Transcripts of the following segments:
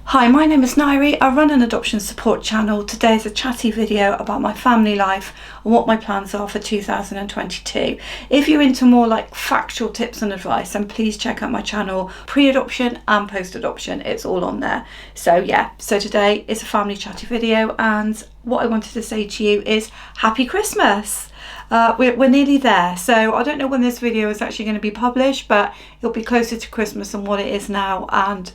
Hi, my name is Nairi. I run an adoption support channel. Today is a chatty video about my family life and what my plans are for 2022. If you're into more like factual tips and advice, then please check out my channel, pre-adoption and post-adoption. It's all on there. So today is a family chatty video, and what I wanted to say to you is Happy Christmas. We're nearly there, so I don't know when this video is actually going to be published, but it'll be closer to Christmas than what it is now, and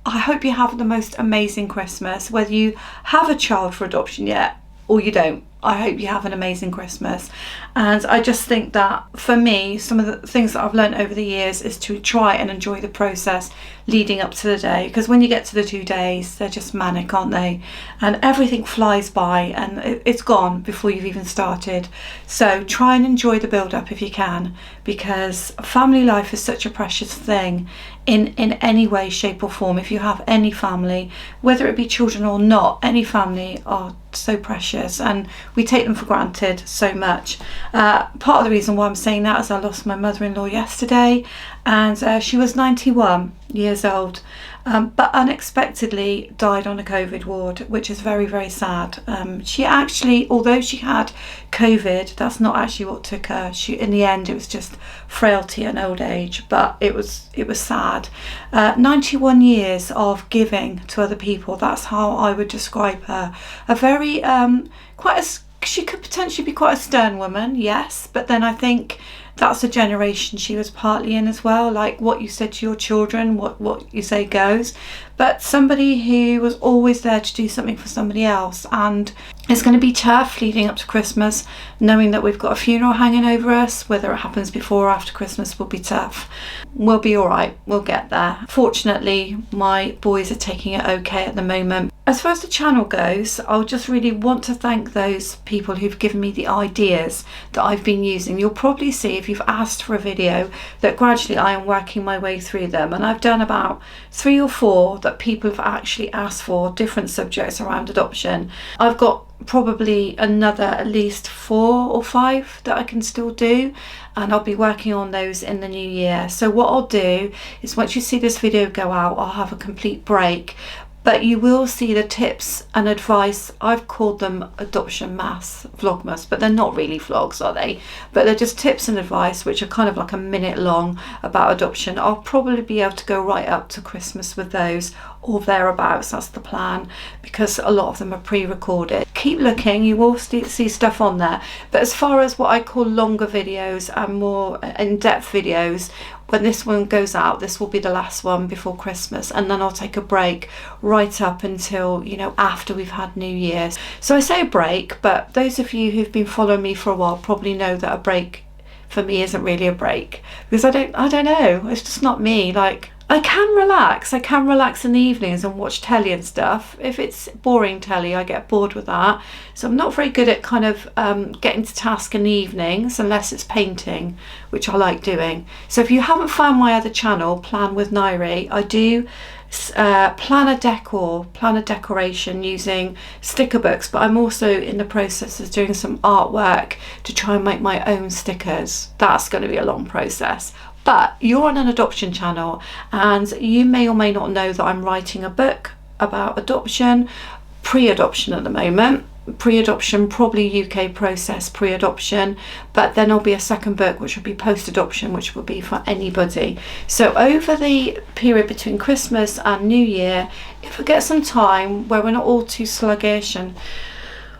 I hope you have the most amazing Christmas, whether you have a child for adoption yet or you don't. I hope you have an amazing Christmas. And I just think that for me, some of the things that I've learned over the years is to try and enjoy the process leading up to the day, because when you get to the 2 days, they're just manic, aren't they? And everything flies by and it's gone before you've even started. So try and enjoy the build up if you can, because family life is such a precious thing in any way, shape or form. If you have any family, whether it be children or not, any family are so precious and we take them for granted so much. Part of the reason why I'm saying that is I lost my mother-in-law yesterday, and she was 91 years old, but unexpectedly died on a COVID ward, which is very, very sad. She actually, although she had COVID, that's not actually what took her. In the end, it was just frailty and old age, but it was sad. 91 years of giving to other people, that's how I would describe her. A very she could potentially be quite a stern woman, yes, but then I think that's the generation she was partly in as well. Like what you said to your children, what you say goes. But somebody who was always there to do something for somebody else. And it's going to be tough leading up to Christmas, knowing that we've got a funeral hanging over us. Whether it happens before or after Christmas will be tough. We'll be all right. We'll get there. Fortunately, my boys are taking it okay at the moment. As far as the channel goes, I'll just really want to thank those people who've given me the ideas that I've been using. You'll probably see, if you've asked for a video, that gradually I am working my way through them, and I've done about 3 or 4 that people have actually asked for, different subjects around adoption. I've got probably another at least 4 or 5 that I can still do, and I'll be working on those in the new year. So what I'll do is, once you see this video go out, I'll have a complete break, but you will see the tips and advice. I've called them adoption mass vlogmas, but they're not really vlogs, are they? But they're just tips and advice which are kind of like a minute long about adoption. I'll probably be able to go right up to Christmas with those, or thereabouts. That's the plan, because a lot of them are pre-recorded. Keep looking, you will see stuff on there. But as far as what I call longer videos and more in-depth videos, when this one goes out, this will be the last one before Christmas, and then I'll take a break right up until, after we've had New Year's. So I say a break, but those of you who've been following me for a while probably know that a break for me isn't really a break, because I don't know, it's just not me. Like, I can relax in the evenings and watch telly and stuff. If it's boring telly, I get bored with that. So I'm not very good at kind of getting to task in the evenings, unless it's painting, which I like doing. So if you haven't found my other channel, Plan with Nairi, I do planner decoration using sticker books, but I'm also in the process of doing some artwork to try and make my own stickers. That's going to be a long process. But you're on an adoption channel, and you may or may not know that I'm writing a book about adoption, pre-adoption at the moment. Pre-adoption, probably UK process pre-adoption, but then there'll be a second book which will be post-adoption, which will be for anybody. So over the period between Christmas and New Year, if I get some time where we're not all too sluggish and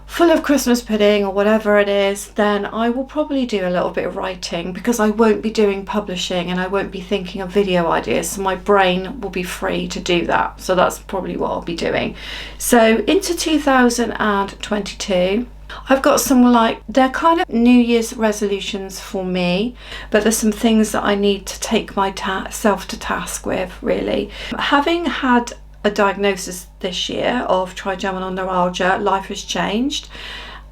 full of Christmas pudding or whatever it is, then I will probably do a little bit of writing, because I won't be doing publishing and I won't be thinking of video ideas, so my brain will be free to do that. So that's probably what I'll be doing. So into 2022, I've got some they're kind of New Year's resolutions for me, but there's some things that I need to take myself to task with, really. Having had a diagnosis this year of trigeminal neuralgia, life has changed,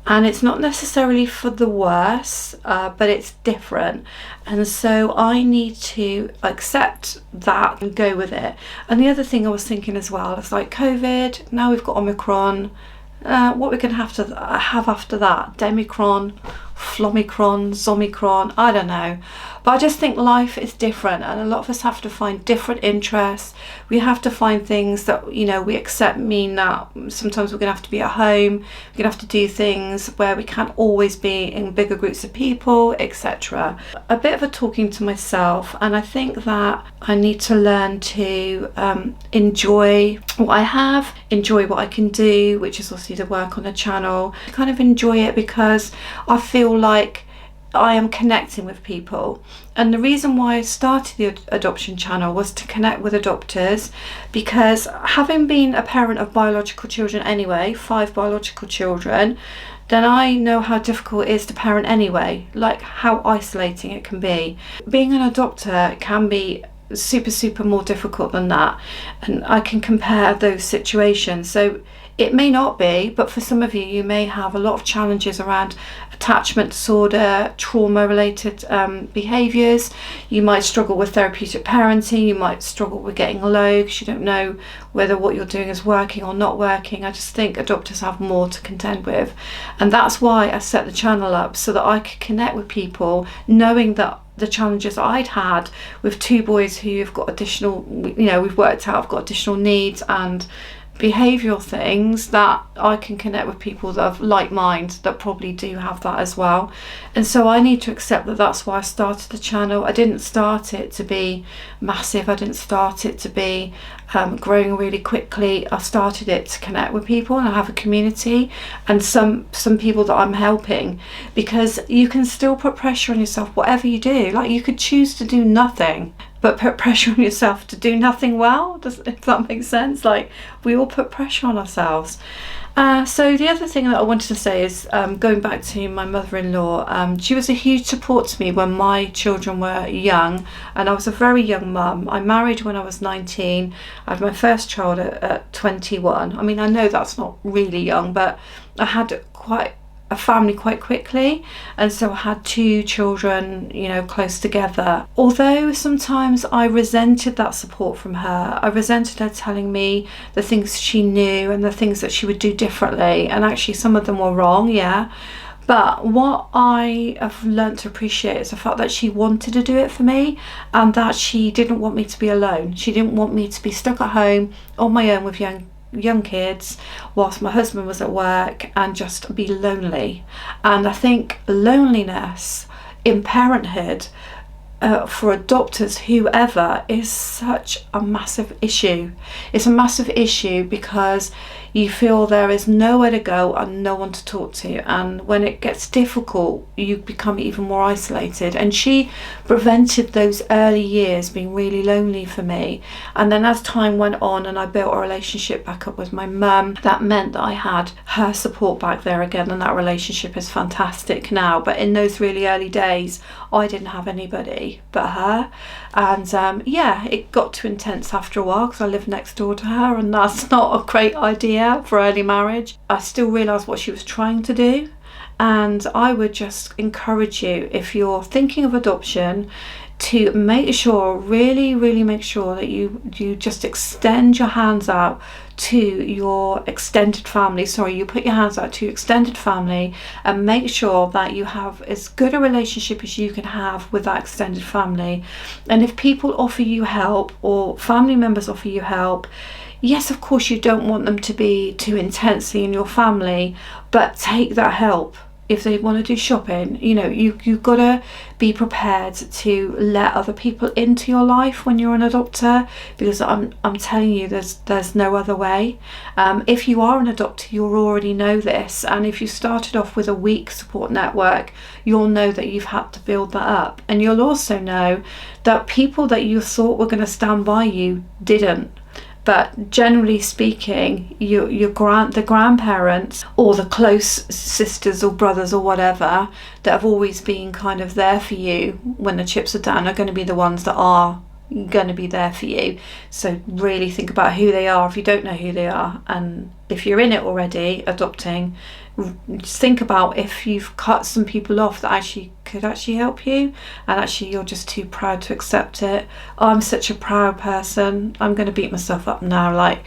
and it's not necessarily for the worse, but it's different, and so I need to accept that and go with it. And the other thing I was thinking as well is, like, COVID, now we've got Omicron, what we're going to have after that, Demicron, Flomicron, Zomicron, I don't know. But I just think life is different, and a lot of us have to find different interests. We have to find things that, you know, we accept mean that sometimes we're going to have to be at home, we're going to have to do things where we can't always be in bigger groups of people, etc. A bit of a talking to myself, and I think that I need to learn to enjoy what I have, enjoy what I can do, which is obviously the work on the channel. I kind of enjoy it because I feel like I am connecting with people. And the reason why I started the adoption channel was to connect with adopters, because having been a parent of biological children anyway, 5 biological children, then I know how difficult it is to parent anyway, like how isolating it can be. Being an adopter can be super more difficult than that, and I can compare those situations. So it may not be, but for some of you, you may have a lot of challenges around attachment disorder, trauma related behaviours. You might struggle with therapeutic parenting, you might struggle with getting low because you don't know whether what you're doing is working or not working. I just think adopters have more to contend with, and that's why I set the channel up, so that I could connect with people, knowing that the challenges I'd had with 2 boys who've got additional, you know, we've worked out I've got additional needs and behavioural things, that I can connect with people that have like mind that probably do have that as well. And so I need to accept that that's why I started the channel. I didn't start it to be massive, I didn't start it to be growing really quickly. I started it to connect with people and I have a community and some people that I'm helping, because you can still put pressure on yourself whatever you do. Like, you could choose to do nothing but put pressure on yourself to do nothing well. If that makes sense? Like, we all put pressure on ourselves. So the other thing that I wanted to say is, going back to my mother-in-law, she was a huge support to me when my children were young, and I was a very young mum. I married when I was 19. I had my first child at 21. I mean, I know that's not really young, but I had quite a family quite quickly, and so I had 2 children, you know, close together. Although sometimes I resented that support from her, I resented her telling me the things she knew and the things that she would do differently, and actually some of them were wrong, yeah. But what I have learned to appreciate is the fact that she wanted to do it for me, and that she didn't want me to be alone. She didn't want me to be stuck at home on my own with young kids whilst my husband was at work and just be lonely. And I think loneliness in parenthood, for adopters, whoever, is such a massive issue. It's a massive issue because you feel there is nowhere to go and no one to talk to, and when it gets difficult you become even more isolated. And she prevented those early years being really lonely for me, and then as time went on and I built a relationship back up with my mum, that meant that I had her support back there again, and that relationship is fantastic now. But in those really early days I didn't have anybody but her, and yeah, it got too intense after a while because I lived next door to her, and that's not a great idea for early marriage. I still realised what she was trying to do, and I would just encourage you, if you're thinking of adoption, to make sure, really make sure that you just extend your hands out to your extended family. You put your hands out to your extended family and make sure that you have as good a relationship as you can have with that extended family. And if people offer you help, or family members offer you help, yes, of course you don't want them to be too intensely in your family, but take that help. If they want to do shopping, you know, you've got to be prepared to let other people into your life when you're an adopter, because I'm telling you, there's no other way. If you are an adopter, you'll already know this, and if you started off with a weak support network, you'll know that you've had to build that up, and you'll also know that people that you thought were going to stand by you didn't. But generally speaking, the grandparents or the close sisters or brothers or whatever that have always been kind of there for you when the chips are down are going to be the ones that are going to be there for you. So really think about who they are if you don't know who they are. And if you're in it already, adopting, just think about if you've cut some people off that actually could actually help you, and actually you're just too proud to accept it. I'm such a proud person. I'm going to beat myself up now, like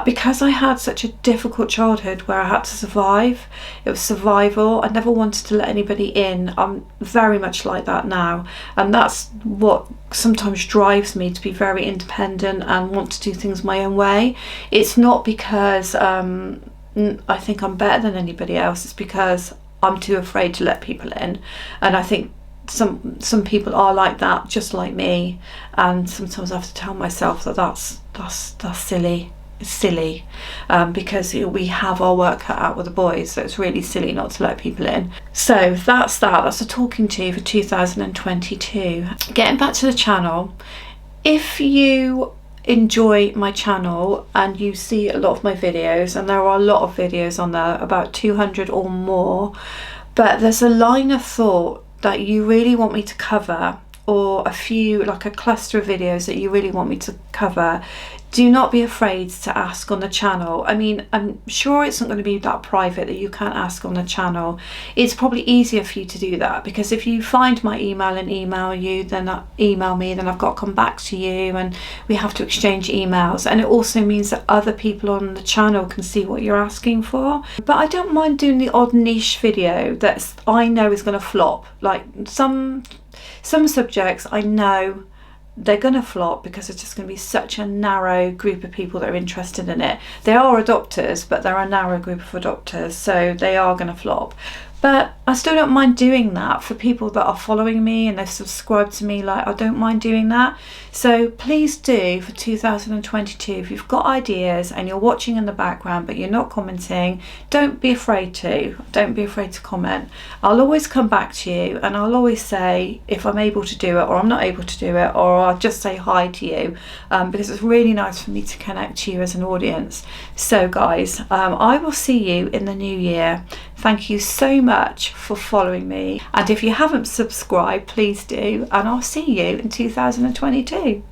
because I had such a difficult childhood where I had to survive. It was survival. I never wanted to let anybody in. I'm very much like that now, and that's what sometimes drives me to be very independent and want to do things my own way. It's not because I think I'm better than anybody else. It's because I'm too afraid to let people in, and I think some people are like that, just like me. And sometimes I have to tell myself that that's silly. It's silly, because we have our work cut out with the boys, so it's really silly not to let people in. So that's a talking to for 2022. Getting back to the channel, if you enjoy my channel and you see a lot of my videos, and there are a lot of videos on there, about 200 or more, but there's a line of thought that you really want me to cover, or a few, like a cluster of videos that you really want me to cover, do not be afraid to ask on the channel. I mean, I'm sure it's not going to be that private that you can't ask on the channel. It's probably easier for you to do that, because if you find my email and email me, then I've got to come back to you and we have to exchange emails. And it also means that other people on the channel can see what you're asking for. But I don't mind doing the odd niche video that I know is going to flop. Like some subjects I know they're going to flop because it's just going to be such a narrow group of people that are interested in it. They are adopters, but they're a narrow group of adopters, so they are going to flop. But I still don't mind doing that for people that are following me and they've subscribed to me. Like, I don't mind doing that. So please do, for 2022, if you've got ideas and you're watching in the background but you're not commenting, don't be afraid to. Don't be afraid to comment. I'll always come back to you, and I'll always say if I'm able to do it or I'm not able to do it, or I'll just say hi to you, because it's really nice for me to connect to you as an audience. So guys, I will see you in the new year. Thank you so much for following me, and if you haven't subscribed, please do, and I'll see you in 2022.